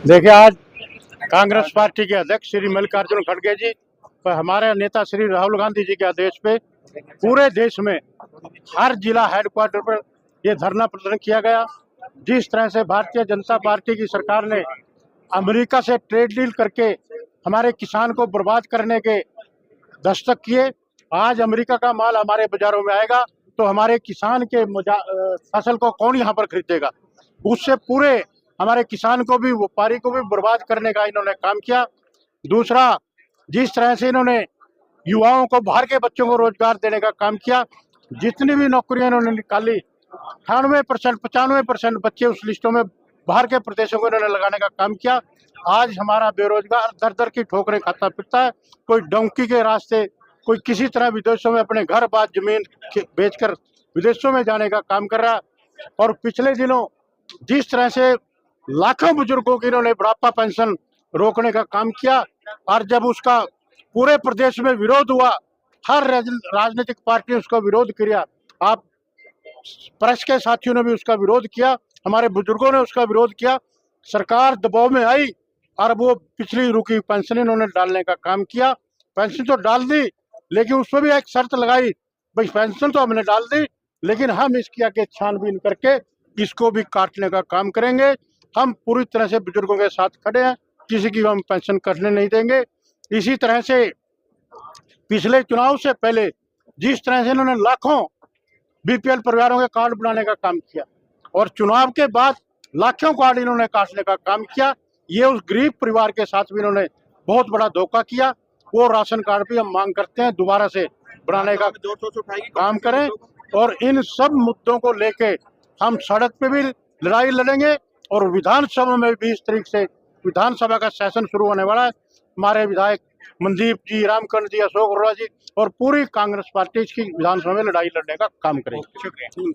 देखिए, आज कांग्रेस पार्टी के अध्यक्ष श्री मल्लिकार्जुन खड़गे जी और हमारे नेता श्री राहुल गांधी जी के आदेश पे पूरे देश में हर जिला हेडक्वार्टर पर ये धरना प्रदर्शन किया गया। जिस तरह से भारतीय जनता पार्टी की सरकार ने अमेरिका से ट्रेड डील करके हमारे किसान को बर्बाद करने के दस्तक किए, आज अमेरिका का माल हमारे बाजारों में आएगा तो हमारे किसान के फसल को कौन यहाँ पर खरीदेगा। उससे पूरे हमारे किसान को भी, व्यापारी को भी बर्बाद करने का इन्होंने काम किया। दूसरा, जिस तरह से इन्होंने युवाओं को, बाहर के बच्चों को रोजगार देने का काम किया, जितनी भी नौकरियां इन्होंने निकाली 98% 95% बच्चे उस लिस्टों में बाहर के प्रदेशों को इन्होंने लगाने का काम किया। आज हमारा बेरोजगार दर दर की ठोकरें खाता फिरता है। कोई डोंकी के रास्ते, कोई किसी तरह विदेशों में अपने घर बात जमीन बेचकर विदेशों में जाने का काम कर रहा है। और पिछले दिनों जिस तरह से लाखों बुजुर्गों की इन्होंने बुढ़ापा पेंशन रोकने का काम किया, और जब उसका पूरे प्रदेश में विरोध हुआ, हर राजनीतिक पार्टी ने उसका विरोध किया। आप प्रेस के साथियों ने भी उसका विरोध किया, हमारे बुजुर्गों ने उसका विरोध किया। सरकार दबाव में आई और वो पिछली रुकी पेंशन इन्होंने डालने का काम किया। पेंशन तो डाल दी, लेकिन उसमें भी एक शर्त लगाई, भाई पेंशन तो हमने डाल दी, लेकिन हम इसकी आगे छानबीन करके इसको भी काटने का काम करेंगे। हम पूरी तरह से बुजुर्गों के साथ खड़े हैं, किसी की हम पेंशन कटने नहीं देंगे। इसी तरह से पिछले चुनाव से पहले जिस तरह से इन्होंने लाखों बीपीएल परिवारों के कार्ड बनाने का काम किया और चुनाव के बाद लाखों कार्ड इन्होंने काटने का काम किया, ये उस गरीब परिवार के साथ भी इन्होंने बहुत बड़ा धोखा किया। वो राशन कार्ड भी हम मांग करते हैं दोबारा से बनाने का काम करें। और इन सब मुद्दों को लेके हम सड़क पे भी लड़ाई लड़ेंगे और विधानसभा में 20 तारीख से विधानसभा का सेशन शुरू होने वाला है। हमारे विधायक मनदीप जी, रामकरण जी, अशोक अरोड़ा जी और पूरी कांग्रेस पार्टी इसकी विधानसभा में लड़ाई लड़ने का काम करेगी। शुक्रिया।